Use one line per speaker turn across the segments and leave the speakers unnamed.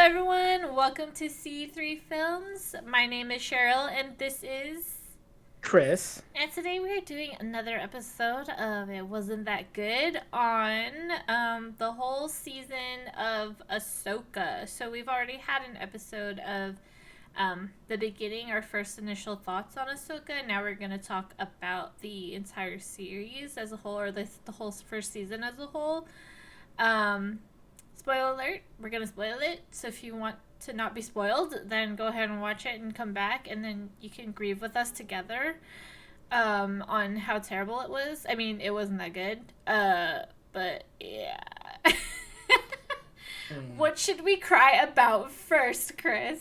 everyone. Welcome to C3 Films. My name is Cheryl, and this is.
Chris.
And today we are doing another episode of It Wasn't That Good on the whole season of Ahsoka. So we've already had an episode of the beginning, our first initial thoughts on Ahsoka. Now we're going to talk about the entire series as a whole, or the whole first season as a whole. Um, Spoiler alert, we're going to spoil it. So if you want to not be spoiled, then go ahead and watch it and come back, and then you can grieve with us together on how terrible it was. I mean, it wasn't that good. But yeah.
Mm.
What should we cry about first, Chris?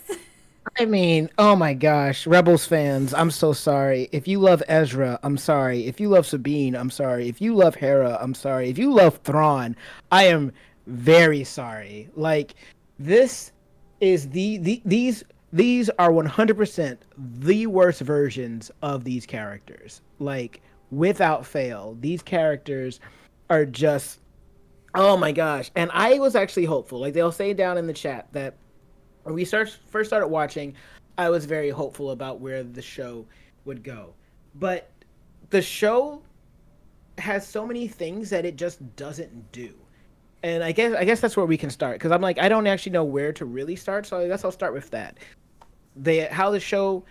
I mean, oh my gosh, Rebels fans, I'm so sorry. If you love Ezra, I'm sorry. If you love Sabine, I'm sorry. If you love Hera, I'm sorry. If you love Thrawn, I am very sorry. Like this is these are 100% the worst versions of these characters. Like without fail, these characters are just oh my gosh. And I was actually hopeful. Like they'll say down in the chat that when we first started watching, I was very hopeful about where the show would go. But the show has so many things that it just doesn't do. And I guess that's where we can start because I'm like I don't actually know where to really start, so I guess I'll start with that. How the show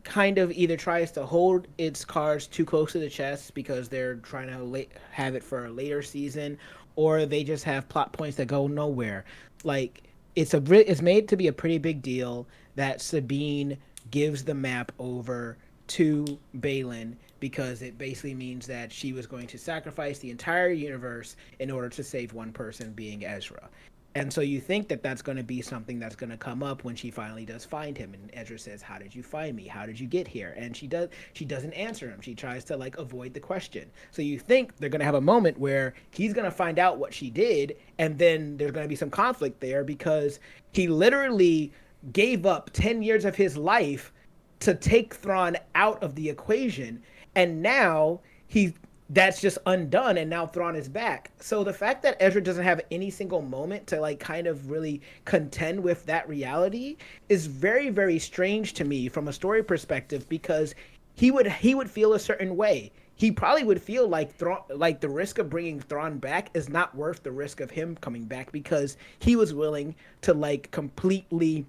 kind of either tries to hold its cards too close to the chest because they're trying to have it for a later season, or they just have plot points that go nowhere. Like it's made to be a pretty big deal that Sabine gives the map over to Balin because it basically means that she was going to sacrifice the entire universe in order to save one person, being Ezra. And so you think that that's going to be something that's going to come up when she finally does find him, and Ezra says, "How did you find me? How did you get here?" And she doesn't answer him. She tries to like avoid the question. So you think they're going to have a moment where he's going to find out what she did, and then there's going to be some conflict there because he literally gave up 10 years of his life to take Thrawn out of the equation, and now he that's just undone, and now Thrawn is back. So the fact that Ezra doesn't have any single moment to like kind of really contend with that reality is very very strange to me from a story perspective because he would feel a certain way. He probably would feel like like the risk of bringing Thrawn back is not worth the risk of him coming back because he was willing to like completely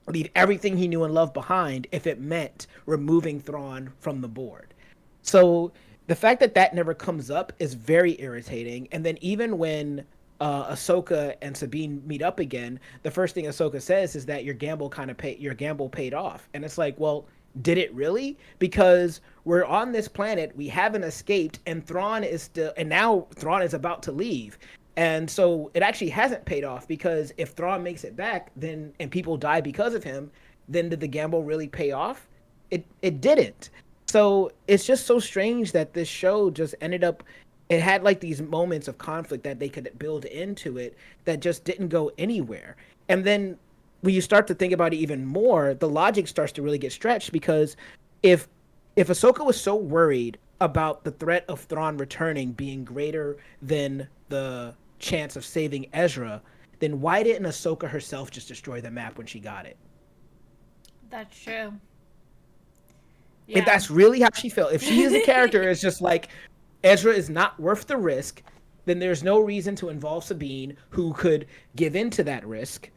leave everything he knew and loved behind if it meant removing Thrawn from the board. So the fact that that never comes up is very irritating. And then even when Ahsoka and Sabine meet up again, the first thing Ahsoka says is that your gamble paid off, and it's like, well, did it really? Because we're on this planet, we haven't escaped, and Thrawn is still, and now Thrawn is about to leave. And so it actually hasn't paid off because if Thrawn makes it back, then and people die because of him, then did the gamble really pay off? It didn't. So it's just so strange that this show just ended up it had like these moments of conflict that they could build into it that just didn't go anywhere. And then when you start to think about it even more, the logic starts to really get stretched because if if Ahsoka was so worried about the threat of Thrawn returning being greater than the chance of saving Ezra, then why didn't Ahsoka herself just destroy the map when she got it?
That's true.
If
Yeah.
that's really how she felt, if she is a character, it's just like Ezra is not worth the risk, then there's no reason to involve Sabine, who could give in to that risk.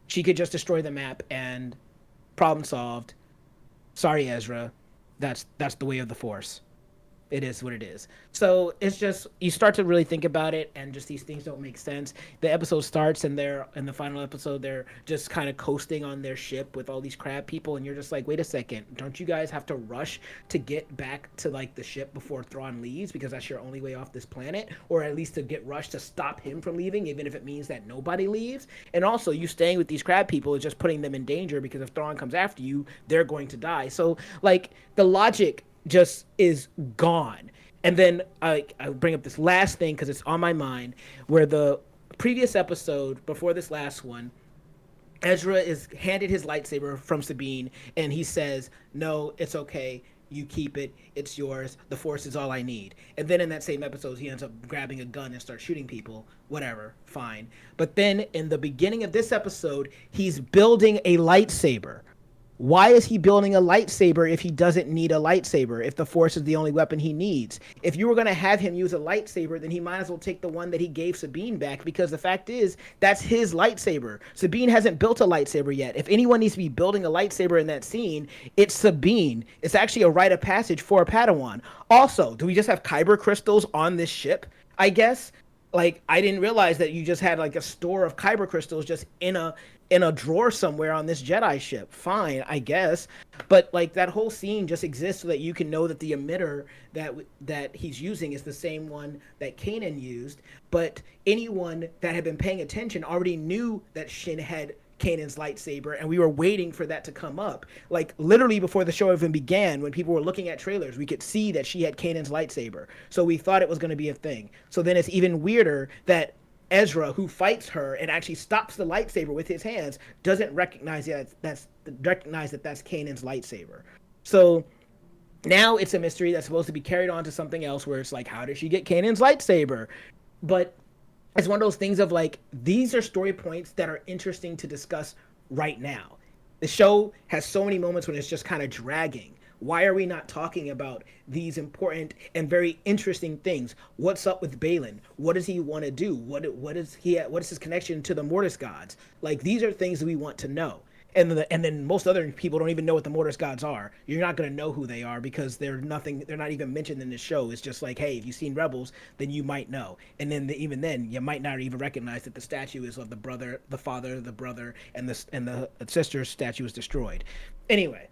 She could just destroy the map and problem solved. Sorry, Ezra. That's the way of the Force. It is what it is. So it's just you start to really think about it, and just these things don't make sense. The episode starts, and they're in the final episode. They're just kind of coasting on their ship with all these crab people, and you're just like, wait a second, don't you guys have to rush to get back to like the ship before Thrawn leaves because that's your only way off this planet, or at least to get rushed to stop him from leaving, even if it means that nobody leaves. And also, you staying with these crab people is just putting them in danger because if Thrawn comes after you, they're going to die. So like the logic just is gone. And then I bring up this last thing because it's on my mind, where the previous episode before this last one, Ezra is handed his lightsaber from Sabine, and he says, "No, it's okay. You keep it. It's yours. The Force is all I need. And then in that same episode, he ends up grabbing a gun and starts shooting people. Whatever, fine. But then in the beginning of this episode, he's building a lightsaber. Why is he building a lightsaber if he doesn't need a lightsaber? If the Force is the only weapon he needs? If you were going to have him use a lightsaber, then he might as well take the one that he gave Sabine back, because the fact is, that's his lightsaber. Sabine hasn't built a lightsaber yet. If anyone needs to be building a lightsaber in that scene, it's Sabine. It's actually a rite of passage for a Padawan. Also, do we just have kyber crystals on this ship? I guess. Like, I didn't realize that you just had like a store of kyber crystals just in a drawer somewhere on this Jedi ship. Fine, I guess. But like, that whole scene just exists so that you can know that the emitter that he's using is the same one that Kanan used. But anyone that had been paying attention already knew that Shin had Kanan's lightsaber, and we were waiting for that to come up. Like, literally before the show even began, when people were looking at trailers, we could see that she had Kanan's lightsaber. So we thought it was going to be a thing. So then it's even weirder that Ezra, who fights her and actually stops the lightsaber with his hands, doesn't recognize that that's Kanan's lightsaber. So now it's a mystery that's supposed to be carried on to something else, where it's like, how did she get Kanan's lightsaber? But it's one of those things of like, these are story points that are interesting to discuss right now. The show has so many moments when it's just kind of dragging. Why are we not talking about these important and very interesting things? What's up with Balin? What does he want to do? What is his connection to the Mortis gods? Like, these are things that we want to know. And then most other people don't even know what the Mortis gods are. You're not going to know who they are because they're not even mentioned in the show. It's just like, hey, if you've seen Rebels, then you might know. And then even then, you might not even recognize that the statue is of the brother, the father, the brother, and the sister's statue is destroyed. Anyway,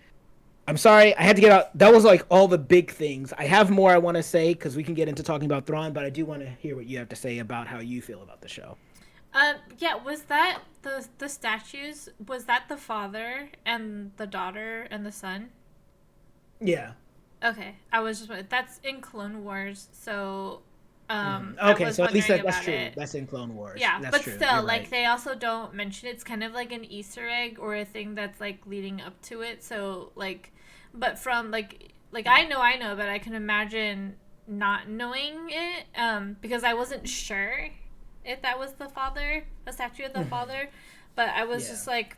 I'm sorry, I had to get out. That was like all the big things. I have more I want to say because we can get into talking about Thrawn, but I do want to hear what you have to say about how you feel about the show.
Yeah, was that the statues? Was that the father and the daughter and the son?
Yeah.
Okay, I was just that's in Clone Wars, so I
Okay,
was
so at least
wondering
that's
about
true.
it.
That's in Clone Wars.
Yeah,
That's
but
true.
still,
You're
like
right.
they also don't mention it's kind of like an Easter egg or a thing that's like leading up to it. So like, but from like I know, but I can imagine not knowing it because I wasn't sure if that was the father, a statue of the father, but I was
Yeah.
just like,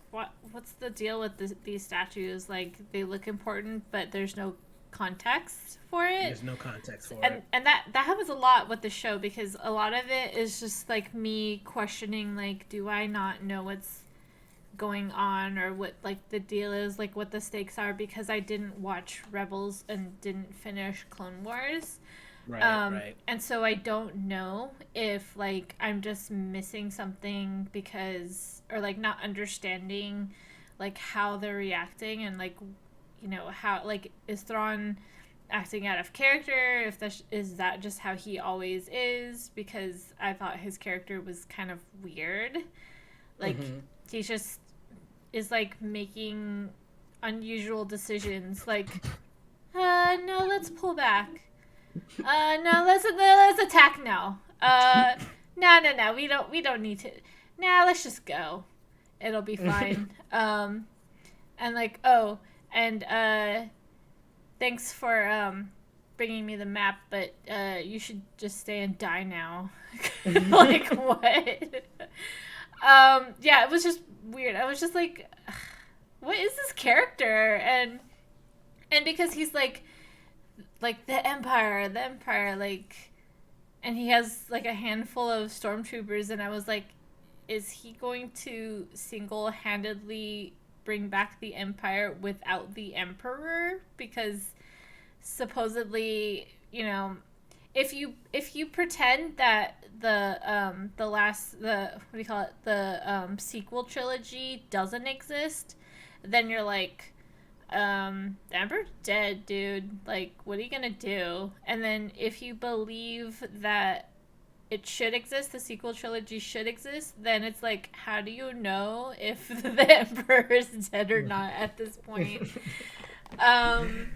what's the deal with these statues? Like they look important, but there's no context for it.
There's no context for
and
it.
and that happens a lot with the show because a lot of it is just like me questioning, like, do I not know what's going on or what like the deal is, like what the stakes are, because I didn't watch Rebels and didn't finish Clone Wars.
Right, right.
And so I don't know if like I'm just missing something because, or like not understanding like how they're reacting, and like, you know, how like is Thrawn acting out of character, if that is that just how he always is, because I thought his character was kind of weird, like he just is like making unusual decisions, like no, let's pull back, no, let's attack now, no, we don't need to, nah, let's just go, it'll be fine. And like, oh, and thanks for bringing me the map, but you should just stay and die now. Like, what? Yeah, it was just weird. I was just like, what is this character? And because he's like the Empire, like, and he has like a handful of stormtroopers, and I was like, is he going to single-handedly bring back the Empire without the Emperor? Because supposedly, you know, if you pretend that the what do you call it, the sequel trilogy doesn't exist, then you're like, the Emperor's dead, dude, like what are you gonna do? And then if you believe that it should exist, the sequel trilogy should exist, then it's like, how do you know if the Emperor is dead or not at this point? um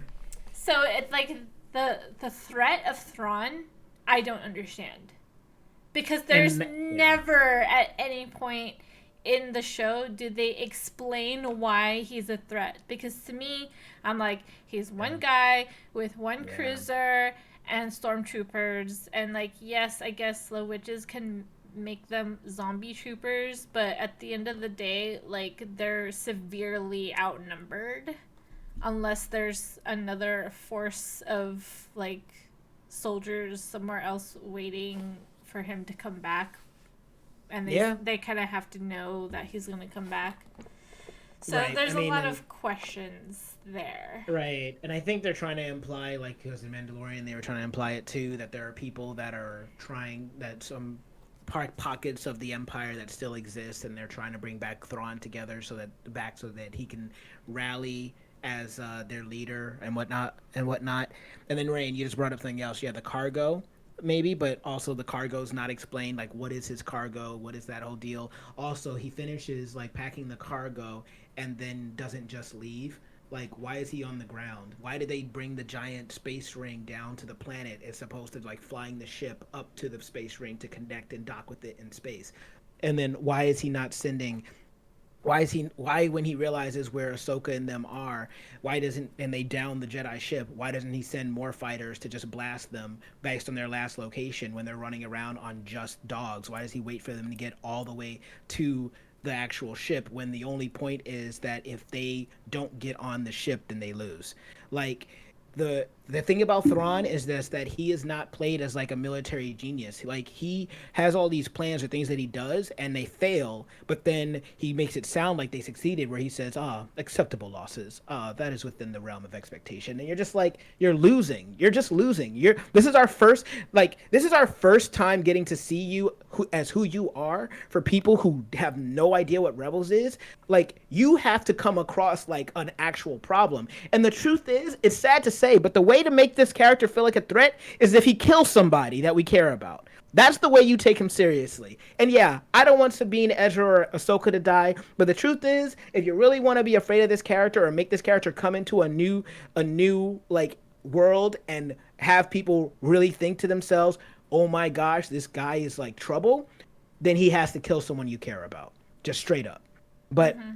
so it's like the threat of Thrawn, I don't understand, because there's
Yeah.
never at any point in the show do they explain why he's a threat? Because to me, I'm like, he's one guy with one
Yeah.
cruiser and stormtroopers, and like, yes, I guess the witches can make them zombie troopers, but at the end of the day, like, they're severely outnumbered unless there's another force of like soldiers somewhere else waiting for him to come back, and
Yeah.
they kind of have to know that he's going to come back. So
Right. I
there's a
mean,
lot
and
of questions there.
right, and I think they're trying to imply, like, because in Mandalorian, they were trying to imply it too, that there are people that are trying that some pockets of the Empire that still exist, and they're trying to bring back Thrawn together so that he can rally as their leader and whatnot and whatnot. And then Rain, you just brought up something else. Yeah, the cargo. Maybe, but also the cargo's not explained. Like, what is his cargo? What is that whole deal? Also, he finishes like packing the cargo and then doesn't just leave. Like, why is he on the ground? Why did they bring the giant space ring down to the planet as opposed to like flying the ship up to the space ring to connect and dock with it in space? And then why is he not sending why when he realizes where Ahsoka and them are, why doesn't and they down the Jedi ship, why doesn't he send more fighters to just blast them based on their last location when they're running around on just dogs? Why does he wait for them to get all the way to the actual ship when the only point is that if they don't get on the ship then they lose? Like, the thing about Thrawn is this, that he is not played as like a military genius. Like, he has all these plans or things that he does and they fail, but then he makes it sound like they succeeded where he says, acceptable losses. That is within the realm of expectation. And you're just like, you're losing. You're just losing. This is our first time getting to see you as who you are for people who have no idea what Rebels is. Like, you have to come across like an actual problem. And the truth is, it's sad to say, but the way to make this character feel like a threat is if he kills somebody that we care about. That's the way you take him seriously. And yeah, I don't want Sabine, Ezra, or Ahsoka to die, but the truth is, if you really want to be afraid of this character or make this character come into a new like world and have people really think to themselves, "Oh my gosh, this guy is like trouble," then he has to kill someone you care about. Just straight up. But
Mm-hmm.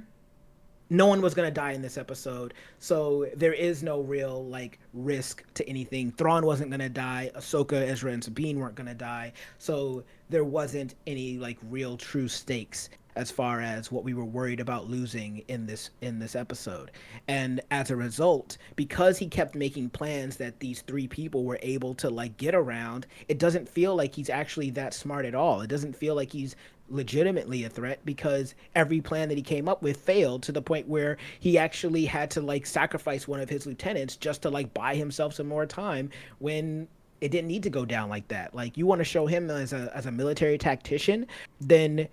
no one was going to die in this episode, so there is no real like risk to anything. Thrawn wasn't going to die, Ahsoka, Ezra, and Sabine weren't going to die, so there wasn't any like real true stakes as far as what we were worried about losing in this episode. And as a result, because he kept making plans that these three people were able to like get around, it doesn't feel like he's actually that smart at all. It doesn't feel like he's legitimately a threat because every plan that he came up with failed to the point where he actually had to like sacrifice one of his lieutenants just to like buy himself some more time when it didn't need to go down like that. Like, you want to show him as a military tactician, then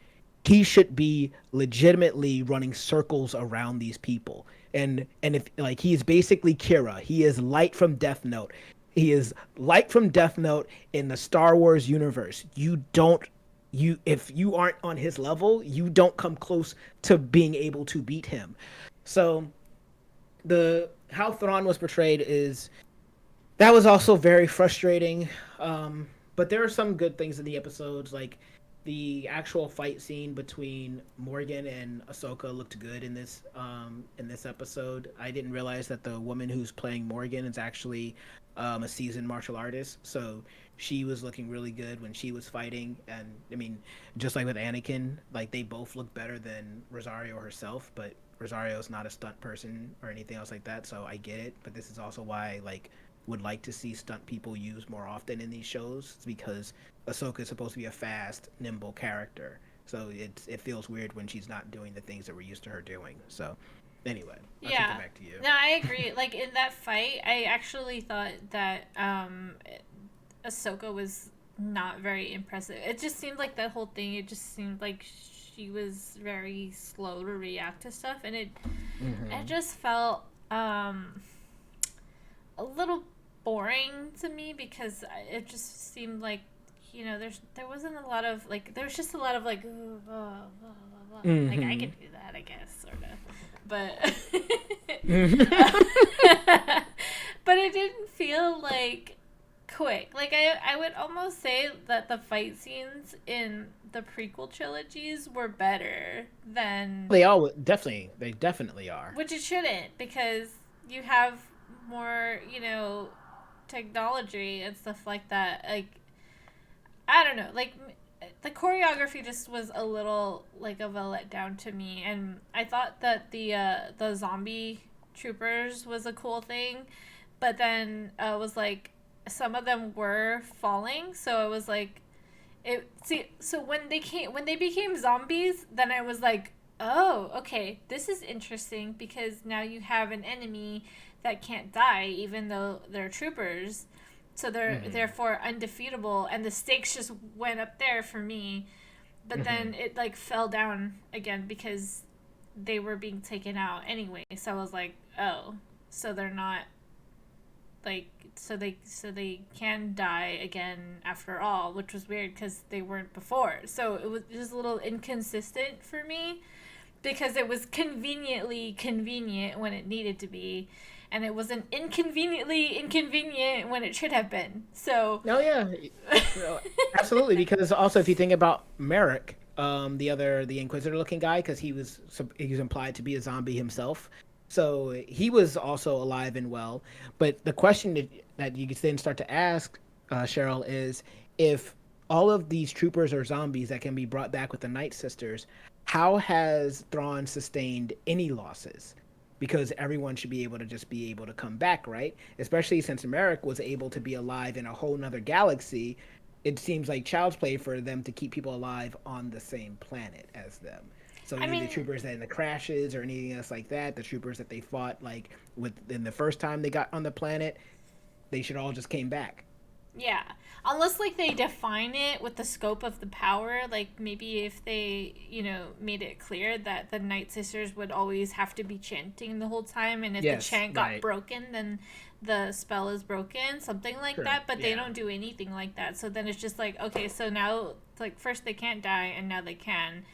he should be legitimately running circles around these people. And if like he's basically Kira, he is Light from Death Note. He is Light from Death Note in the Star Wars universe. If you aren't on his level, you don't come close to being able to beat him. So the how Thrawn was portrayed is that was also very frustrating. But there are some good things in the episodes, like the actual fight scene between Morgan and Ahsoka looked good in this episode. I didn't realize that the woman who's playing Morgan is actually a seasoned martial artist, so she was looking really good when she was fighting. And I mean, just like with Anakin, like they both look better than Rosario herself, but Rosario's not a stunt person or anything else like that, so I get it. But this is also why I like would like to see stunt people used more often in these shows. It's because Ahsoka is supposed to be a fast, nimble character, so it feels weird when she's not doing the things that we're used to her doing. So anyway, I'll kick
Yeah.
it back to you.
No, I agree. Like in that fight, I actually thought that Ahsoka was not very impressive. It just seemed like that whole thing. It just seemed like she was very slow to react to stuff, and it
Mm-hmm.
just felt a little boring to me because it just seemed like, there wasn't a lot of like, there was just a lot of like, like I
Mm-hmm.
could do that, I guess, sort of, but
Mm-hmm.
but it didn't feel like quick. Like I would almost say that the fight scenes in the prequel trilogies were better than,
They definitely are.
which it shouldn't, because you have more, technology and stuff like that. Like, I don't know, like the choreography just was a little like of a letdown to me, and I thought that the zombie troopers was a cool thing, but then was like some of them were falling, so it was like so when they became zombies, then I was like, oh, okay, this is interesting, because now you have an enemy that can't die even though they're troopers, so they're
Hmm.
therefore undefeatable, and the stakes just went up there for me. But then
Hmm.
it like fell down again because they were being taken out anyway, so I was like, oh, so they're not like, so they can die again after all, which was weird because they weren't before. So it was just a little inconsistent for me, because it was conveniently convenient when it needed to be, and it wasn't inconveniently inconvenient when it should have been. So
Oh yeah, no, absolutely. Because also, if you think about Merrick, the Inquisitor looking guy, because he was implied to be a zombie himself, so he was also alive and well. But the question that you then start to ask, Cheryl, is if all of these troopers are zombies that can be brought back with the Night Sisters, how has Thrawn sustained any losses? Because everyone should be able to just be able to come back, right? Especially since Merrick was able to be alive in a whole nother galaxy. It seems like child's play for them to keep people alive on the same planet as them. So
I
any of the
mean,
troopers that in the crashes or anything else like that, the troopers that they fought like within the first time they got on the planet, they should all just came back.
yeah. Unless like they define it with the scope of the power, like maybe if they, made it clear that the Night Sisters would always have to be chanting the whole time, and if the
Yes,
chant got
right.
broken, then the spell is broken, something like
Sure.
that, but they
Yeah.
don't do anything like that. So then it's just like, okay, so now like first they can't die and now they can.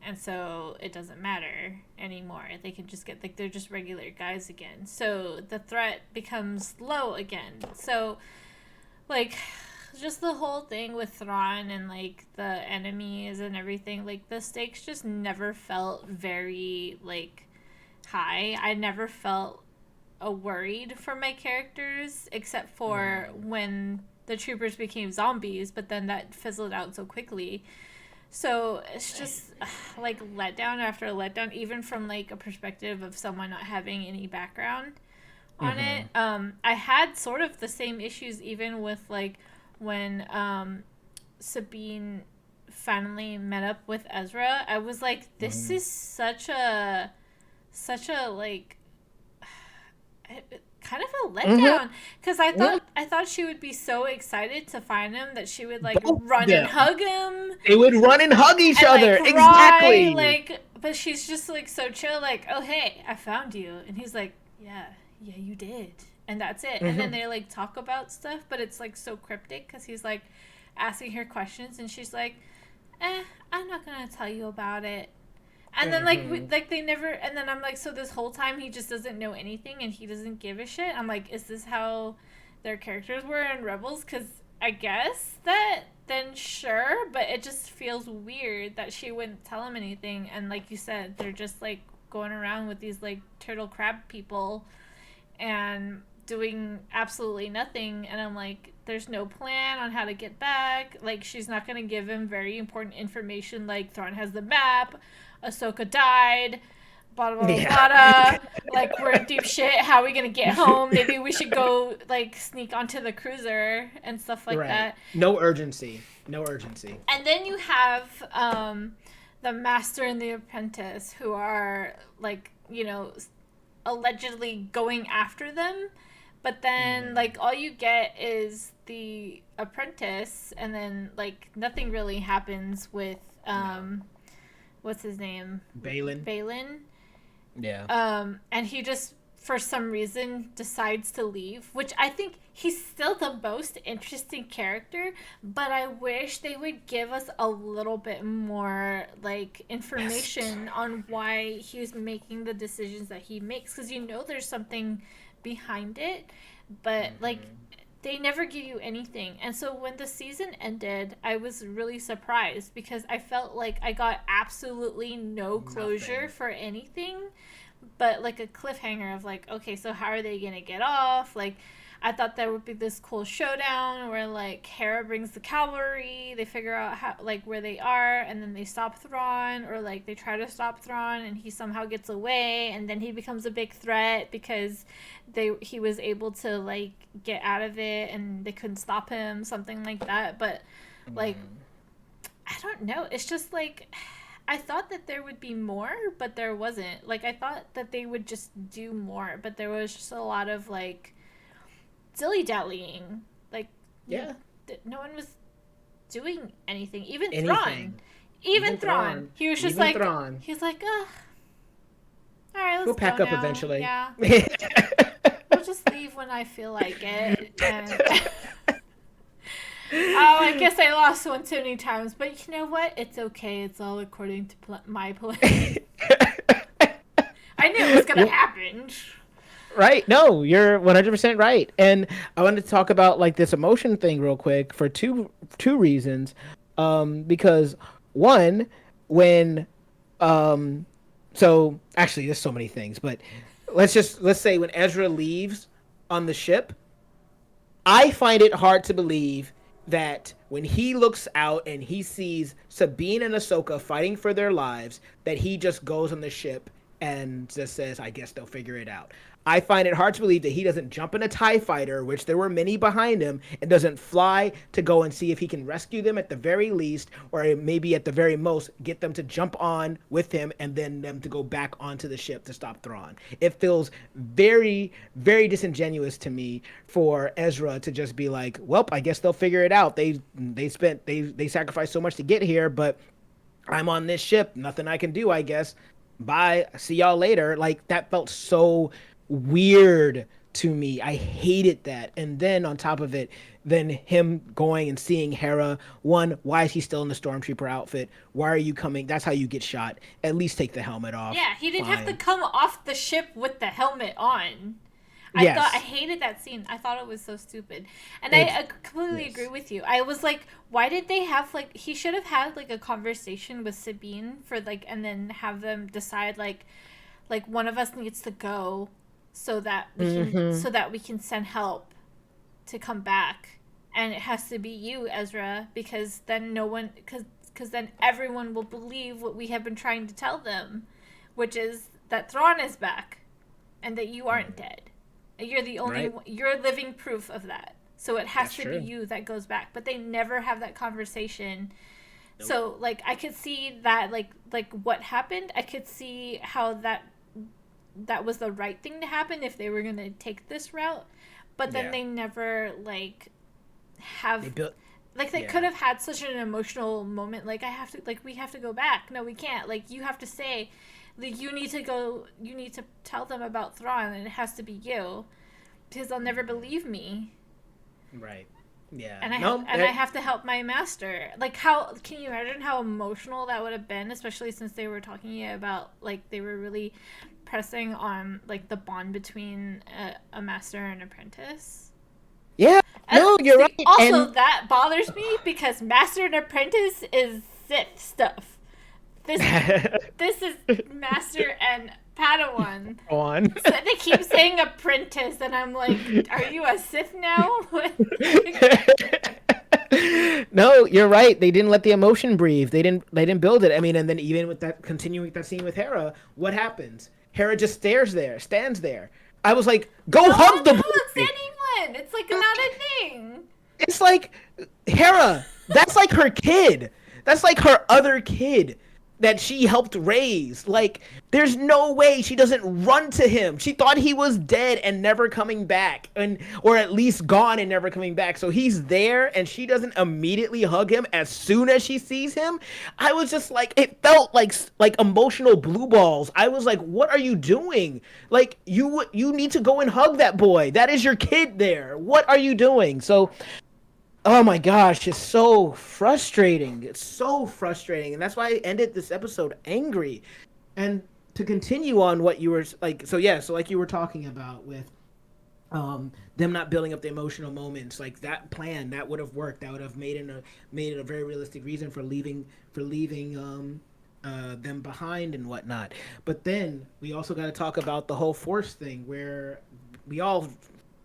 And so it doesn't matter anymore. They can just get like they're just regular guys again. So the threat becomes low again. So like just the whole thing with Thrawn and like the enemies and everything, like the stakes just never felt very like high. I never felt worried for my characters except for
Hmm.
when the troopers became zombies, but then that fizzled out so quickly. So it's just like letdown after letdown, even from like a perspective of someone not having any background on it.
Hmm.
I had sort of the same issues even with like when Sabine finally met up with Ezra. I was like, this
Hmm.
is such a like kind of a
Hmm.
letdown, because I
Yeah.
thought I thought she would be so excited to find him that she would like
Both of
run and
them.
hug him
They would run and hug each
and like
other.
cry,
Exactly.
like, but she's just like so chill, like, oh hey, I found you, and he's like, yeah, yeah, you did, and that's it. And then
Hmm.
they like talk about stuff, but it's like so cryptic because he's like asking her questions and she's like, I'm not gonna tell you about it. And then
Hmm.
like they never, and then I'm like, so this whole time he just doesn't know anything and he doesn't give a shit. I'm like, is this how their characters were in Rebels? Because I guess that, then sure, but it just feels weird that she wouldn't tell him anything. And like you said, they're just like going around with these like turtle crab people and doing absolutely nothing. And I'm like, there's no plan on how to get back. Like, she's not going to give him very important information like Thrawn has the map, Ahsoka died, blah, blah, blah,
Yeah.
blah. Like, we're in deep shit. How are we going to get home? Maybe we should go, like, sneak onto the cruiser and stuff like
Right.
that.
No urgency. No urgency.
And then you have the master and the apprentice who are, like, allegedly going after them, but then
Hmm.
like all you get is the apprentice, and then like nothing really happens with
No.
what's his name,
Balin.
Balin,
Yeah.
and he just for some reason decides to leave, which I think he's still the most interesting character, but I wish they would give us a little bit more like
Yes.
information on why he's making the decisions that he makes, because there's something behind it, but like
Hmm.
they never give you anything. And so when the season ended, I was really surprised because I felt like I got absolutely no closure
Nothing.
for anything but like a cliffhanger of like, okay, so how are they going to get off? Like, I thought there would be this cool showdown where like Hera brings the cavalry, they figure out how like where they are, and then they stop Thrawn, or like they try to stop Thrawn, and he somehow gets away, and then he becomes a big threat because he was able to like get out of it, and they couldn't stop him, something like that. But like
Mm.
I don't know, it's just like I thought that there would be more, but there wasn't. Like I thought that they would just do more, but there was just a lot of like dilly dallying. Like,
Yeah.
no one was doing anything. Even Thrawn.
Anything.
Even
Even
Thrawn.
Thrawn.
He was just
Even
like,
Thrawn.
he's like, all right,
He'll
let's go
pack up
now.
eventually.
Yeah. We'll just leave when I feel like it. And oh, I guess I lost one too many times. But you know what? It's okay. It's all according to my plan. I knew it was going to
Well,
happen.
right. No, you're 100% right. And I wanted to talk about like this emotion thing real quick for two reasons. Because one, when um so actually there's so many things, but let's say when Ezra leaves on the ship, I find it hard to believe that when he looks out and he sees Sabine and Ahsoka fighting for their lives, that he just goes on the ship and just says, I guess they'll figure it out. I find it hard to believe that he doesn't jump in a TIE fighter, which there were many behind him, and doesn't fly to go and see if he can rescue them at the very least, or maybe at the very most, get them to jump on with him and then them to go back onto the ship to stop Thrawn. It feels very, very disingenuous to me for Ezra to just be like, well, I guess they'll figure it out. They sacrificed so much to get here, but I'm on this ship. Nothing I can do, I guess. Bye. See y'all later. Like that felt so weird to me. I hated that. And then on top of it, then him going and seeing Hera. One, why is he still in the stormtrooper outfit? Why are you coming? That's how you get shot. At least take the helmet off.
Yeah, he didn't have to
Fine.
come off the ship with the helmet on. I
Yes.
hated that scene. I thought it was so stupid. And I
It's
completely agree
yes.
with you. I was like, why did they have like he should have had like a conversation with Sabine for like and then have them decide like one of us needs to go
Mm-hmm.
so that we can send help to come back. And it has to be you, Ezra, because then no one cuz then everyone will believe what we have been trying to tell them, which is that Thrawn is back and that you aren't dead. You're the only
Right.
one, you're living proof of that. So it has
That's
to be
true.
you that goes back. But they never have that conversation.
Nope.
So like I could see that like what happened. I could see how that was the right thing to happen if they were going to take this route. But then
Yeah.
they never like
They
have
built.
like they could
Yeah.
have had such an emotional moment like I have to like we have to go back. No, we can't. Like you have to say like you need to go you need to tell them about Thrawn and it has to be you because they'll never believe me.
Right. Yeah.
And
No.
I have to help my master. Like how can you imagine how emotional that would have been, especially since they were talking about like they were really pressing on like the bond between a master and apprentice.
Yeah.
And
No, you're
see,
right.
also
And
that bothers me because master and apprentice is Sith stuff. This this is master and Padawan.
on.
So they keep saying apprentice, and I'm like, are you a Sith now?
No, you're right. They didn't let the emotion breathe. They didn't build it. I mean, and then even with that continuing that scene with Hera, what happens? Hera just stands there. I was like, go
No
hug
one
the
hugs
boy.
anyone. It's like not a thing.
It's like Hera. That's like her kid. That's like her other kid that she helped raise. Like, there's no way she doesn't run to him. She thought he was dead and never coming back, and or at least gone and never coming back. So he's there, and she doesn't immediately hug him as soon as she sees him. I was just like, it felt like emotional blue balls. I was like, what are you doing? Like, you need to go and hug that boy. That is your kid there. What are you doing? So oh my gosh, it's so frustrating. It's so frustrating. And that's why I ended this episode angry. And to continue on what you were like, so yeah, so like you were talking about with Them not building up the emotional moments, like that plan that would have worked, that would have made it a very realistic reason for leaving them behind and whatnot. But then we also got to talk about the whole force thing, where we all,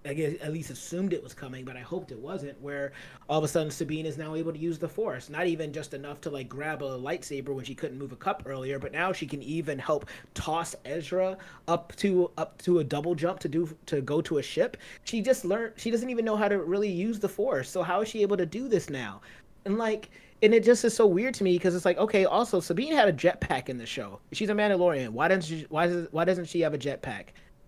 I guess, at least assumed it was coming, but I hoped it wasn't. Where all of a sudden Sabine is now able to use the Force, not even just enough to like grab a lightsaber when she couldn't move a cup earlier, but now she can even help toss Ezra up to a double jump to go to a ship. She just learned. She doesn't even know how to really use the Force. So how is she able to do this now? And like, and it just is so weird to me because it's like, okay, also Sabine had a jetpack in the show. She's a Mandalorian. Why doesn't she have a jetpack?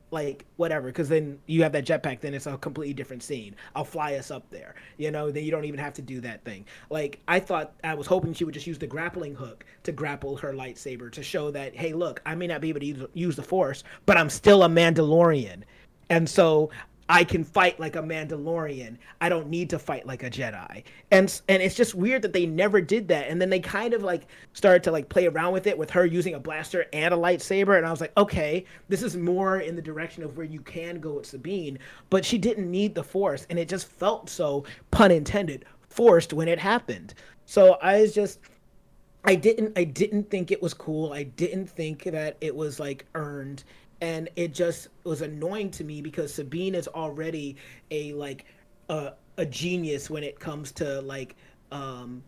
Like whatever, because then you have that jetpack, then it's a completely different scene. I'll fly us up there, then you don't even have to do that thing. Like I was hoping she would just use the grappling hook to grapple her lightsaber to show that, hey, look, I may not be able to use the Force, but I'm still a Mandalorian, and so I can fight like a Mandalorian. I don't need to fight like a Jedi. And it's just weird that they never did that. And then they kind of like started to like play around with it with her using a blaster and a lightsaber. And I was like, okay, this is more in the direction of where you can go with Sabine. But she didn't need the Force, and it just felt so, pun intended, forced when it happened. So I didn't think it was cool. I didn't think that it was like earned, and it just was annoying to me because Sabine is already a like a genius when it comes to um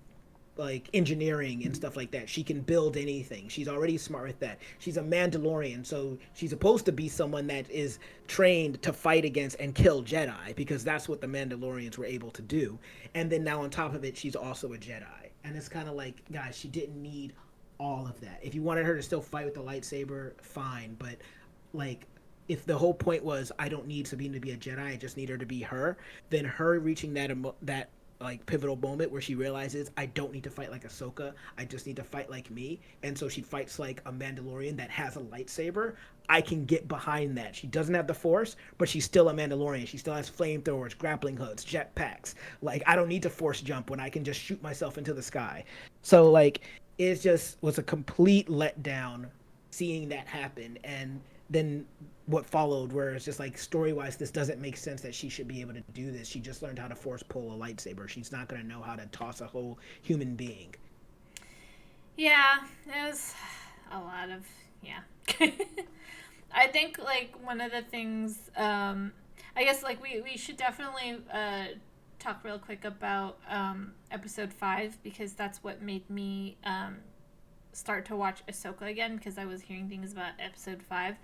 like engineering and stuff like that. She can build anything. She's already smart with that. She's a Mandalorian, so she's supposed to be someone that is trained to fight against and kill Jedi because that's what the Mandalorians were able to do. And then now on top of it, she's also a Jedi. And it's kind of like, guys, she didn't need all of that. If you wanted her to still fight with the lightsaber, fine, but like if the whole point was I don't need Sabine to be a Jedi, I just need her to be her, then her reaching that like pivotal moment where she realizes I don't need to fight like Ahsoka, I just need to fight like me, and so she fights like a Mandalorian that has a lightsaber. I can get behind that. She doesn't have the Force, but she's still a Mandalorian. She still has flamethrowers, grappling hooks, jetpacks. Like I don't need to Force jump when I can just shoot myself into the sky. So like it just was a complete letdown seeing that happen, and then what followed where it's just like story wise this doesn't make sense that she should be able to do this. She just learned how to force pull a lightsaber. She's not going to know how to toss a whole human being.
Yeah, it was a lot of yeah. I think like one of the things, I guess like we should definitely talk real quick about episode 5 because that's what made me start to watch Ahsoka again because I was hearing things about episode 5.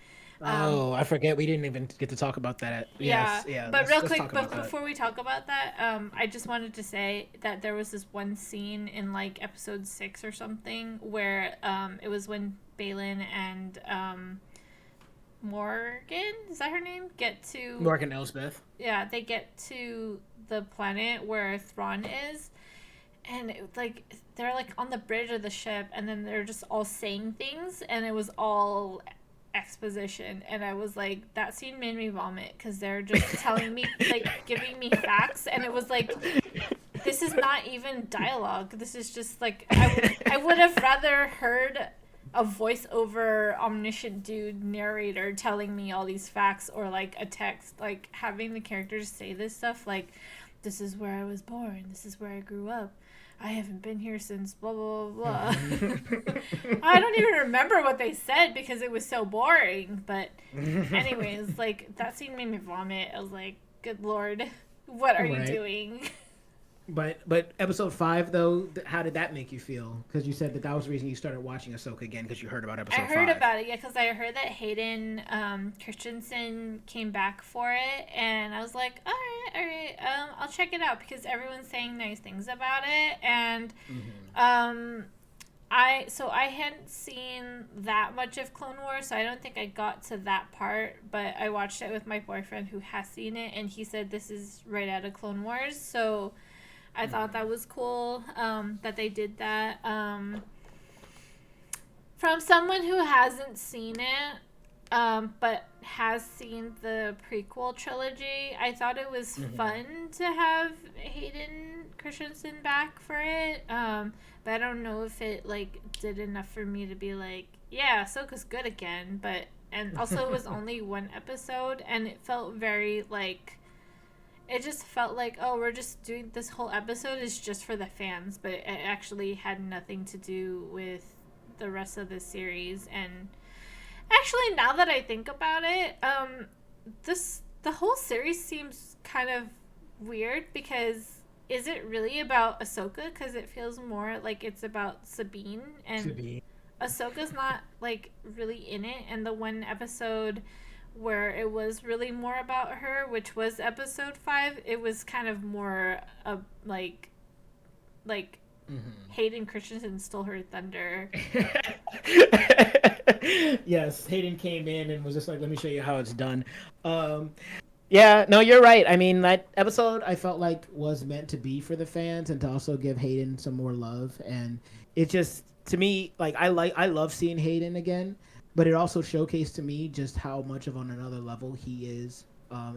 Um,
Oh, I forget we didn't even get to talk about that.
yeah,
Yes, yeah,
but
let's
real
let's
quick,
talk about
but
that.
before we talk about that, I just wanted to say that there was this one scene in like episode 6 or something where it was when Balin and Morgan, is that her name? Get to
Morgan Elsbeth.
yeah, they get to the planet where Thrawn is, and like they're like on the bridge of the ship, and then they're just all saying things, and it was all exposition, and I was like, that scene made me vomit because they're just telling me like giving me facts, and it was like this is not even dialogue. This is just like I would have rather heard a voiceover omniscient dude narrator telling me all these facts or like a text like having the characters say this stuff like this is where I was born, this is where I grew up, I haven't been here since blah blah blah blah. I don't even remember what they said because it was so boring, but anyways, like that scene made me vomit. I was like, good lord, what are you
Right.
doing?
But episode 5 though, how did that make you feel? Because you said that was the reason you started watching Ahsoka again because you heard about
I
episode
heard
5.
about it, yeah, because I heard that Hayden Christensen came back for it, and I was like, all right, I'll check it out because everyone's saying nice things about it, and
Mm-hmm.
um, I hadn't seen that much of Clone Wars, so I don't think I got to that part, but I watched it with my boyfriend who has seen it, and he said this is right out of Clone Wars, so I thought that was cool that they did that. From someone who hasn't seen it, but has seen the prequel trilogy, I thought it was
Mm-hmm.
fun to have Hayden Christensen back for it. But I don't know if it like did enough for me to be like, yeah, Ahsoka's good again, but and also it was only one episode, and it felt very like it just felt like, oh, we're just doing this whole episode is just for the fans, but it actually had nothing to do with the rest of the series. And actually, now that I think about it, this the whole series seems kind of weird because is it really about Ahsoka? Because it feels more like it's about Sabine,
To
and
be.
Ahsoka's not like really in it. And the one episode where it was really more about her, which was episode 5, it was kind of more like
Hmm.
Hayden Christensen stole her thunder.
Yes, Hayden came in and was just like, "Let me show you how it's done." Um, yeah, no, you're right. I mean, that episode I felt like was meant to be for the fans and to also give Hayden some more love. And it just, to me, I love seeing Hayden again, but it also showcased to me just how much of on another level he is,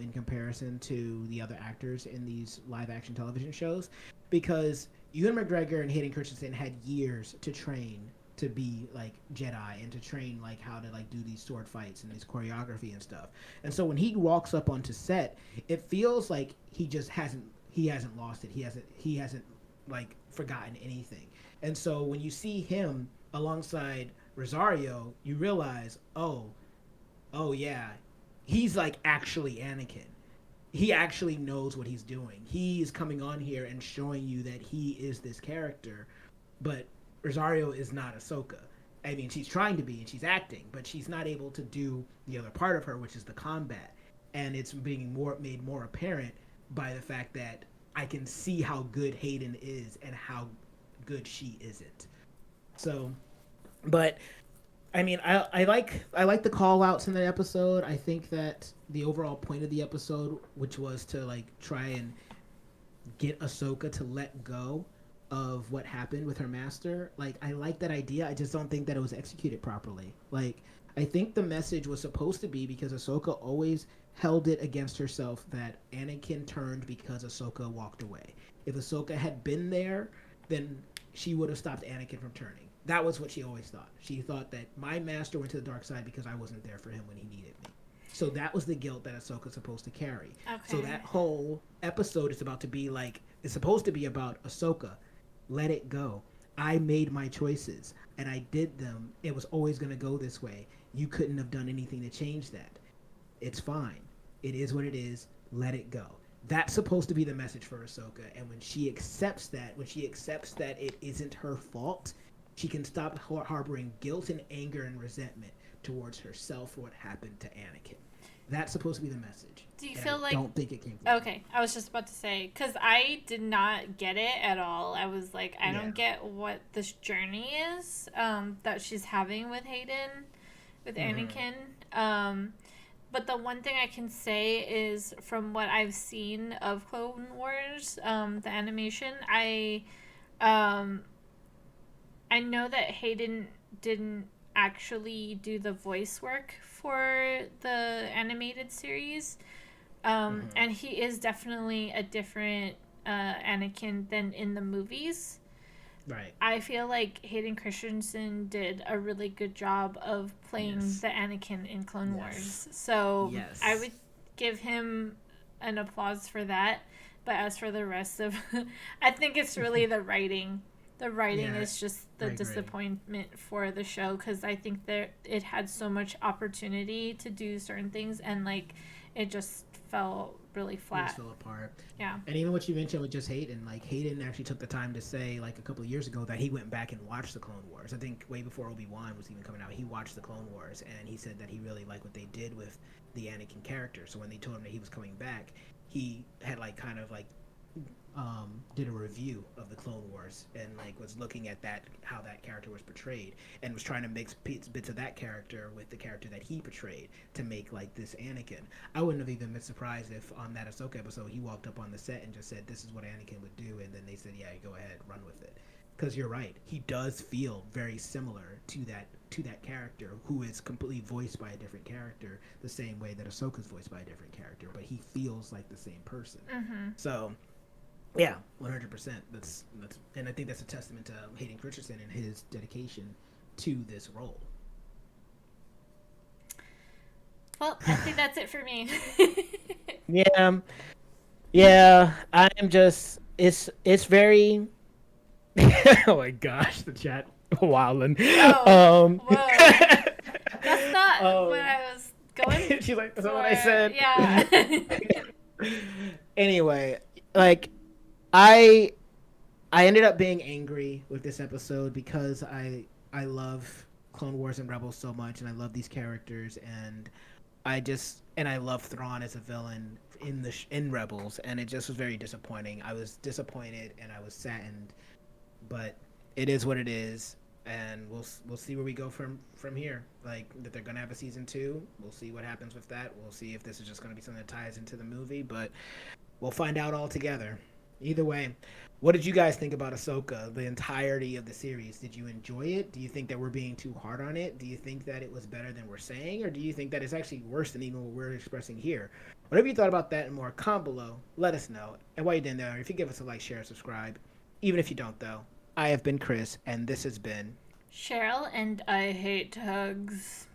in comparison to the other actors in these live action television shows, because Ewan McGregor and Hayden Christensen had years to train to be like Jedi and to train like how to like do these sword fights and this choreography and stuff. And so when he walks up onto set, it feels like he hasn't lost it. He hasn't like forgotten anything. And so when you see him alongside Rosario, you realize, oh yeah, he's like actually Anakin. He actually knows what he's doing. He is coming on here and showing you that he is this character, but Rosario is not Ahsoka. I mean, she's trying to be and she's acting, but she's not able to do the other part of her, which is the combat. And it's being made more apparent by the fact that I can see how good Hayden is and how good she isn't. So, but I mean, I like the call outs in the episode. I think that the overall point of the episode, which was to like try and get Ahsoka to let go of what happened with her master. Like, I like that idea. I just don't think that it was executed properly. Like, I think the message was supposed to be, because Ahsoka always held it against herself, that Anakin turned because Ahsoka walked away. If Ahsoka had been there, then she would have stopped Anakin from turning. That was what she always thought. She thought that my master went to the dark side because I wasn't there for him when he needed me. So that was the guilt that Ahsoka's supposed to carry. So
Okay.
that whole episode is about to be like, it's supposed to be about Ahsoka. Let it go. I made my choices and I did them. It was always going to go this way. You couldn't have done anything to change that. It's fine. It is what it is. Let it go. That's supposed to be the message for Ahsoka. And when she accepts that it isn't her fault, she can stop harboring guilt and anger and resentment towards herself for what happened to Anakin. That's supposed to be the message.
Do you
And I
feel like
don't think it came through.
okay, I was just about to say cuz I did not get it at all. I was like I
Yeah.
don't get what this journey is that she's having with Hayden with
Mm-hmm.
Anakin. But the one thing I can say is from what I've seen of Clone Wars, the animation, um, I know that Hayden didn't actually do the voice work for the animated series,
Mm-hmm.
and he is definitely a different Anakin than in the movies.
Right.
I feel like Hayden Christensen did a really good job of playing
Yes.
the Anakin in Clone
Yes.
Wars. So I
Yes.
would give him an applause for that. But as for the rest of, I think it's really the writing. The writing
Yeah,
is just
I
the
agree.
disappointment for the show because I think that it had so much opportunity to do certain things and like it just fell really
It just
flat.
fell apart.
Yeah.
And even what you mentioned with just Hayden, like Hayden actually took the time to say, like a couple of years ago, that he went back and watched the Clone Wars. I think way before Obi-Wan was even coming out, he watched the Clone Wars, and he said that he really liked what they did with the Anakin character. So when they told him that he was coming back, he had like kind of like did a review of the Clone Wars and like was looking at that, how that character was portrayed, and was trying to mix bits of that character with the character that he portrayed to make like this Anakin. I wouldn't have even been surprised if on that Ahsoka episode he walked up on the set and just said, "This is what Anakin would do," and then they said, "Yeah, go ahead, run with it." Because you're right, he does feel very similar to that character, who is completely voiced by a different character, the same way that Ahsoka's voiced by a different character, but he feels like the same person.
Mm-hmm.
So yeah, 100%. And I think that's a testament to Hayden Christensen and his dedication to this role.
Well, I think that's it for me.
Yeah, yeah. I am just. It's very. Oh my gosh, the chat wilding.
Oh,
Um,
whoa. That's not what
um,
I was going
she's like, that's not what
for.
I said.
Yeah.
Anyway, like I I ended up being angry with this episode because I love Clone Wars and Rebels so much, and I love these characters, and I love Thrawn as a villain in Rebels, and it just was very disappointing. I was disappointed and I was saddened, but it is what it is, and we'll see where we go from here. Like that they're gonna have a season two. We'll see what happens with that. We'll see if this is just gonna be something that ties into the movie, but we'll find out all together. Either way, what did you guys think about Ahsoka, the entirety of the series? Did you enjoy it? Do you think that we're being too hard on it? Do you think that it was better than we're saying? Or do you think that it's actually worse than even what we're expressing here? Whatever you thought about that and more, comment below. Let us know. And while you're down there, if you give us a like, share, subscribe. Even if you don't, though, I have been Chris, and this has been
Cheryl, and I hate hugs.